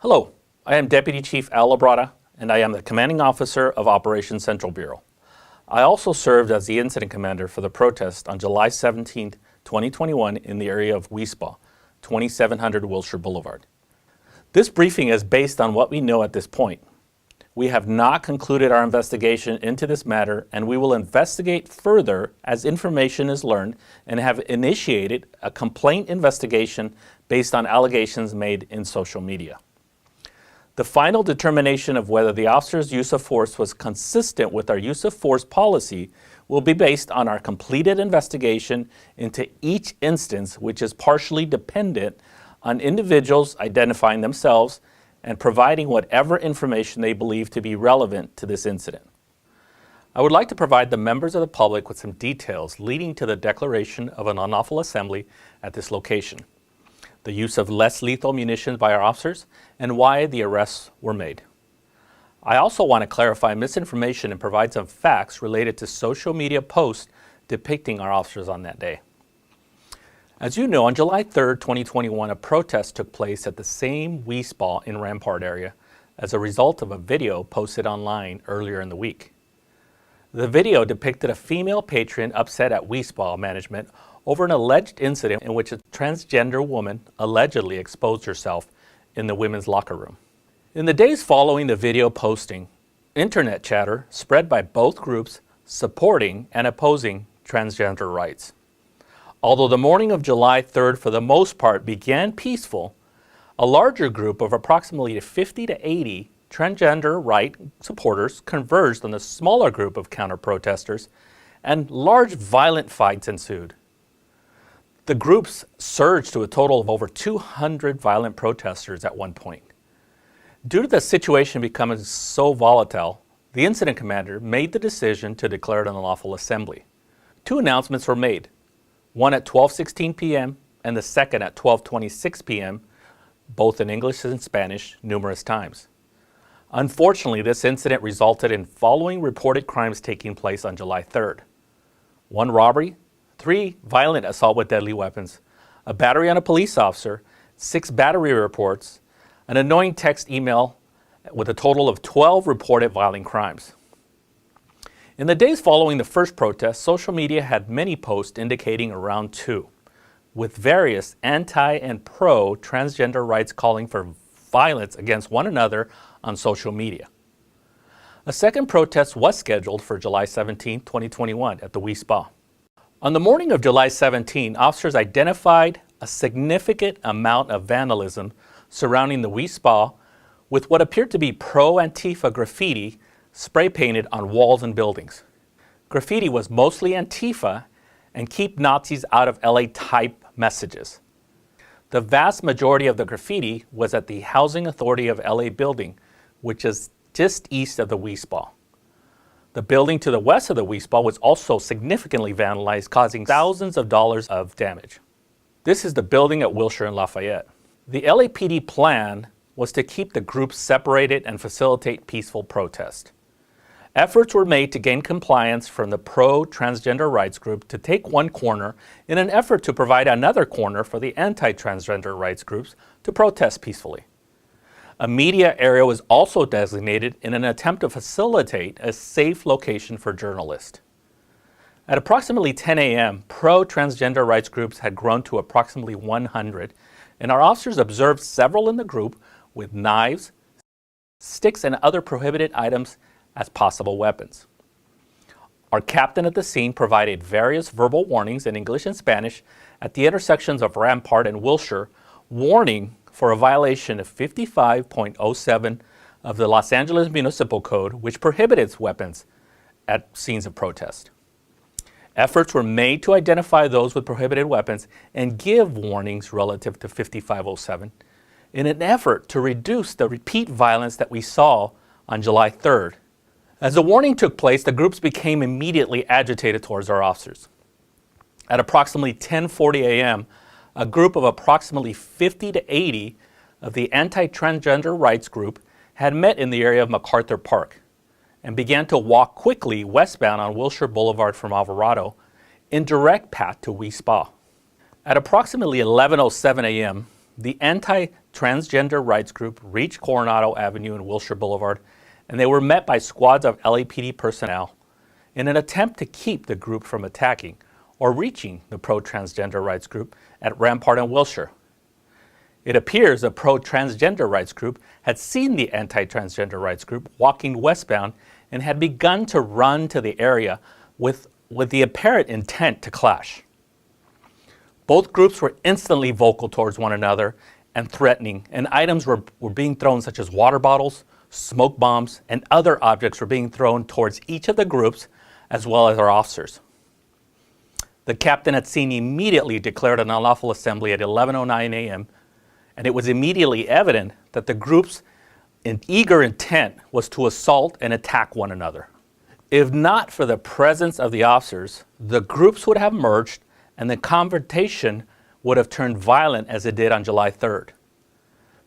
Hello, I am Deputy Chief Al Labrada, and I am the Commanding Officer of Operations Central Bureau. I also served as the Incident Commander for the protest on July 17, 2021 in the area of Wispa, 2700 Wilshire Boulevard. This briefing is based on what we know at this point. We have not concluded our investigation into this matter, and we will investigate further as information is learned and have initiated a complaint investigation based on allegations made in social media. The final determination of whether the officer's use of force was consistent with our use of force policy will be based on our completed investigation into each instance, which is partially dependent on individuals identifying themselves and providing whatever information they believe to be relevant to this incident. I would like to provide the members of the public with some details leading to the declaration of an unlawful assembly at this location, the use of less lethal munitions by our officers, and why the arrests were made. I also want to clarify misinformation and provide some facts related to social media posts depicting our officers on that day. As you know, on July 3rd, 2021, a protest took place at the same Wispa in Rampart area as a result of a video posted online earlier in the week. The video depicted a female patron upset at Wispa management over an alleged incident in which a transgender woman allegedly exposed herself in the women's locker room. In the days following the video posting, internet chatter spread by both groups supporting and opposing transgender rights. Although the morning of July 3rd for the most part began peaceful, a larger group of approximately 50 to 80 transgender right supporters converged on a smaller group of counter-protesters, and large violent fights ensued. The groups surged to a total of over 200 violent protesters at one point. Due to the situation becoming so volatile, the incident commander made the decision to declare it an unlawful assembly. Two announcements were made, one at 12:16 p.m. and the second at 12:26 p.m., both in English and Spanish, numerous times. Unfortunately, this incident resulted in following reported crimes taking place on July 3rd. 1 robbery, 3 violent assault with deadly weapons, a battery on a police officer, 6 battery reports, an annoying text email with a total of 12 reported violent crimes. In the days following the first protest, social media had many posts indicating a round 2, with various anti- and pro-transgender rights calling for violence against one another on social media. A second protest was scheduled for July 17, 2021 at the Wispa. On the morning of July 17, officers identified a significant amount of vandalism surrounding the Wispa with what appeared to be pro-Antifa graffiti spray painted on walls and buildings. Graffiti was mostly Antifa and keep Nazis out of LA type messages. The vast majority of the graffiti was at the Housing Authority of LA building, which is just east of the Wispa. The building to the west of the Wispa was also significantly vandalized, causing thousands of dollars of damage. This is the building at Wilshire and Lafayette. The LAPD plan was to keep the groups separated and facilitate peaceful protest. Efforts were made to gain compliance from the pro-transgender rights group to take one corner in an effort to provide another corner for the anti-transgender rights groups to protest peacefully. A media area was also designated in an attempt to facilitate a safe location for journalists. At approximately 10 a.m., pro-transgender rights groups had grown to approximately 100, and our officers observed several in the group with knives, sticks, and other prohibited items as possible weapons. Our captain at the scene provided various verbal warnings in English and Spanish at the intersections of Rampart and Wilshire, warning for a violation of 55.07 of the Los Angeles Municipal Code, which prohibits weapons at scenes of protest. Efforts were made to identify those with prohibited weapons and give warnings relative to 5507 in an effort to reduce the repeat violence that we saw on July 3rd. As the warning took place, the groups became immediately agitated towards our officers. At approximately 10:40 a.m., a group of approximately 50 to 80 of the anti-transgender rights group had met in the area of MacArthur Park and began to walk quickly westbound on Wilshire Boulevard from Alvarado in direct path to Wispa. At approximately 11:07 a.m., the anti-transgender rights group reached Coronado Avenue and Wilshire Boulevard, and they were met by squads of LAPD personnel in an attempt to keep the group from attacking or reaching the pro-transgender rights group at Rampart and Wilshire. It appears the pro-transgender rights group had seen the anti-transgender rights group walking westbound and had begun to run to the area with the apparent intent to clash. Both groups were instantly vocal towards one another and threatening, and items were being thrown such as water bottles, smoke bombs, and other objects were being thrown towards each of the groups as well as our officers. The captain at scene immediately declared an unlawful assembly at 11:09 a.m., and it was immediately evident that the group's eager intent was to assault and attack one another. If not for the presence of the officers, the groups would have merged and the confrontation would have turned violent as it did on July 3rd.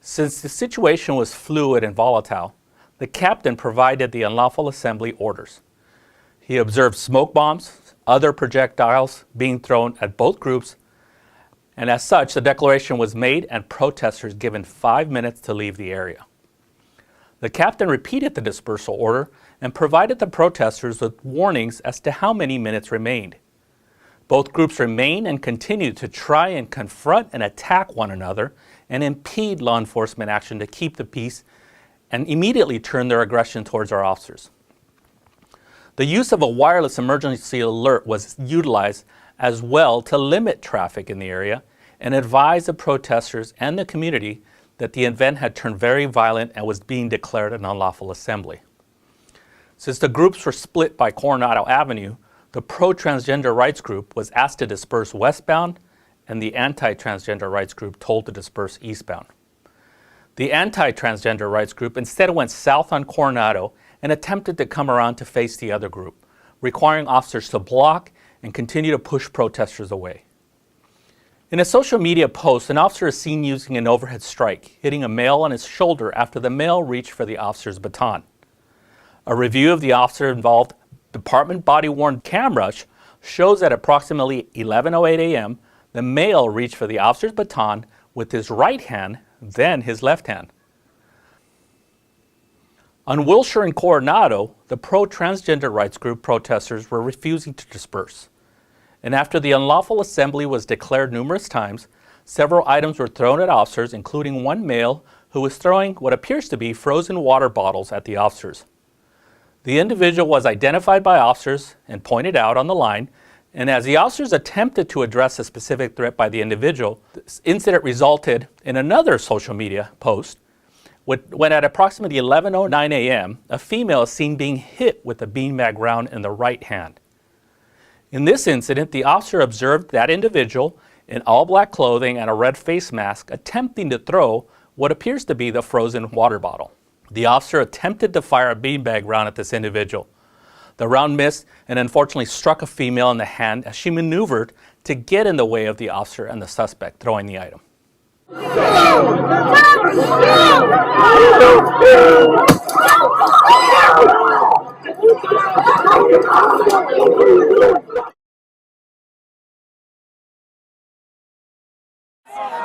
Since the situation was fluid and volatile, the captain provided the unlawful assembly orders. He observed smoke bombs, other projectiles being thrown at both groups, and as such, the declaration was made and protesters given 5 minutes to leave the area. The captain repeated the dispersal order and provided the protesters with warnings as to how many minutes remained. Both groups remained and continued to try and confront and attack one another and impede law enforcement action to keep the peace, and immediately turned their aggression towards our officers. The use of a wireless emergency alert was utilized as well to limit traffic in the area and advise the protesters and the community that the event had turned very violent and was being declared an unlawful assembly. Since the groups were split by Coronado Avenue, the pro-transgender rights group was asked to disperse westbound, and the anti-transgender rights group told to disperse eastbound. The anti-transgender rights group instead went south on Coronado and attempted to come around to face the other group, requiring officers to block and continue to push protesters away. In a social media post, an officer is seen using an overhead strike, hitting a male on his shoulder after the male reached for the officer's baton. A review of the officer-involved department body-worn camera shows that approximately 11:08 a.m., the male reached for the officer's baton with his right hand, then his left hand. On Wilshire and Coronado, the pro-transgender rights group protesters were refusing to disperse. And after the unlawful assembly was declared numerous times, several items were thrown at officers, including one male who was throwing what appears to be frozen water bottles at the officers. The individual was identified by officers and pointed out on the line, and as the officers attempted to address a specific threat by the individual, this incident resulted in another social media post when at approximately 11:09 a.m., a female is seen being hit with a beanbag round in the right hand. In this incident, the officer observed that individual in all black clothing and a red face mask attempting to throw what appears to be the frozen water bottle. The officer attempted to fire a beanbag round at this individual. The round missed and unfortunately struck a female in the hand as she maneuvered to get in the way of the officer and the suspect throwing the item.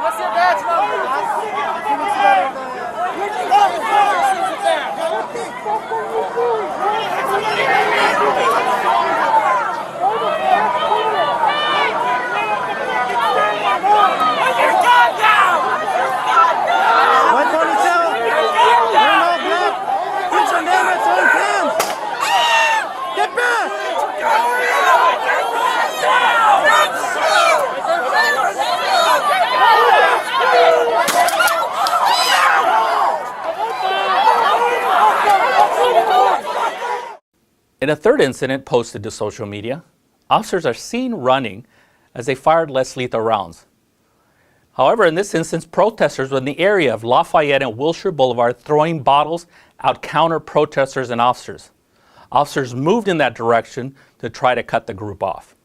What's your badge number? In a third incident posted to social media, officers are seen running as they fired less lethal rounds. However, in this instance, protesters were in the area of Lafayette and Wilshire Boulevard throwing bottles out counter protesters and officers. Officers moved in that direction to try to cut the group off.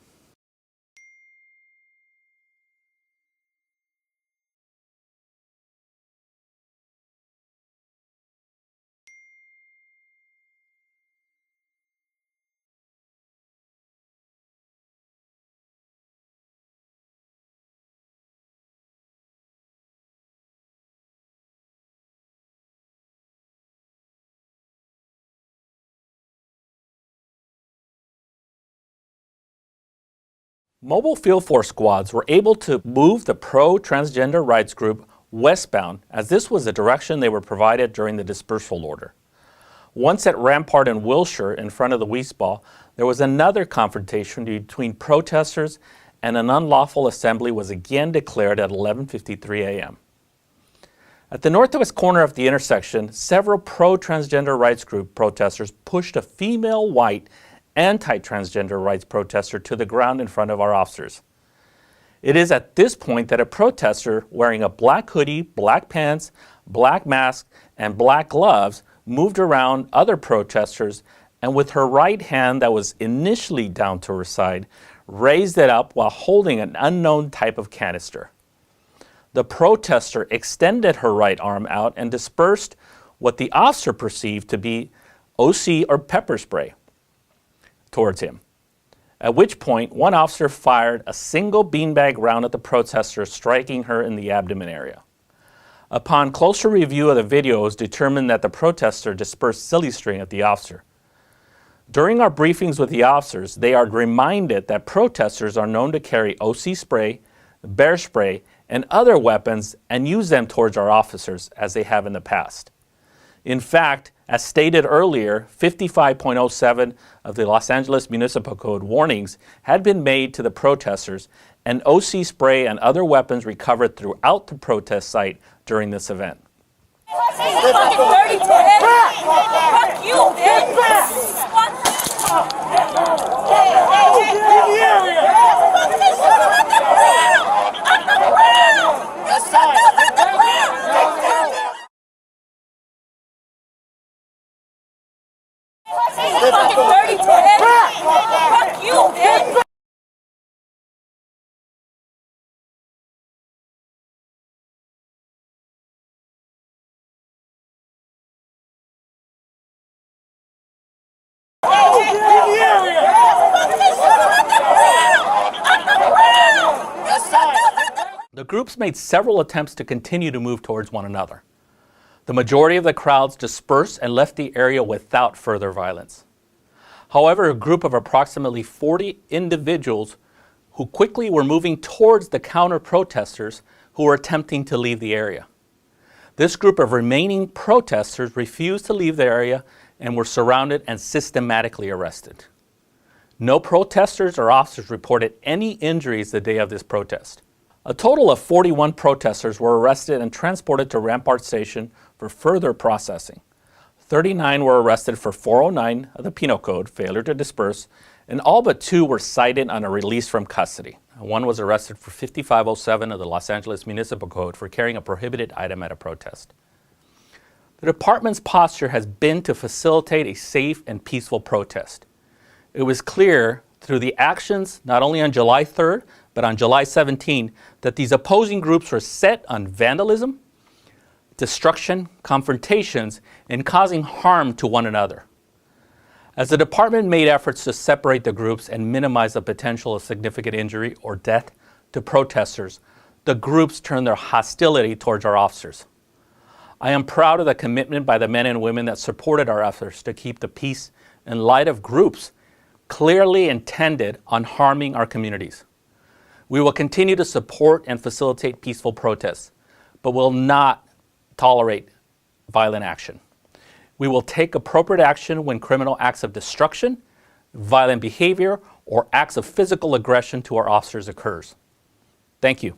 Mobile field force squads were able to move the pro-transgender rights group westbound, as this was the direction they were provided during the dispersal order. Once at Rampart and Wilshire in front of the Wiesball, there was another confrontation between protesters, and an unlawful assembly was again declared at 11:53 a.m. At the northwest corner of the intersection, several pro-transgender rights group protesters pushed a female white anti-transgender rights protester to the ground in front of our officers. It is at this point that a protester wearing a black hoodie, black pants, black mask, and black gloves moved around other protesters, and with her right hand that was initially down to her side, raised it up while holding an unknown type of canister. The protester extended her right arm out and dispersed what the officer perceived to be OC or pepper spray towards him. At which point, one officer fired a single beanbag round at the protester, striking her in the abdomen area. Upon closer review of the video, it was determined that the protester dispersed silly string at the officer. During our briefings with the officers, they are reminded that protesters are known to carry OC spray, bear spray, and other weapons and use them towards our officers as they have in the past. In fact, as stated earlier, 55.07 of the Los Angeles Municipal Code warnings had been made to the protesters, and OC spray and other weapons recovered throughout the protest site during this event. Fucking dirty kid! Fuck you, bitch! Fucking dirty kid! Fuck you, bitch! The groups made several attempts to continue to move towards one another. The majority of the crowds dispersed and left the area without further violence. However, a group of approximately 40 individuals who quickly were moving towards the counter-protesters who were attempting to leave the area. This group of remaining protesters refused to leave the area and were surrounded and systematically arrested. No protesters or officers reported any injuries the day of this protest. A total of 41 protesters were arrested and transported to Rampart Station for further processing. 39 were arrested for 409 of the Penal Code, failure to disperse, and all but 2 were cited on a release from custody. One was arrested for 5507 of the Los Angeles Municipal Code for carrying a prohibited item at a protest. The department's posture has been to facilitate a safe and peaceful protest. It was clear through the actions, not only on July 3rd, but on July 17, that these opposing groups were set on vandalism, destruction, confrontations, and causing harm to one another. As the department made efforts to separate the groups and minimize the potential of significant injury or death to protesters, the groups turned their hostility towards our officers. I am proud of the commitment by the men and women that supported our efforts to keep the peace in light of groups clearly intended on harming our communities. We will continue to support and facilitate peaceful protests, but will not tolerate violent action. We will take appropriate action when criminal acts of destruction, violent behavior, or acts of physical aggression to our officers occurs. Thank you.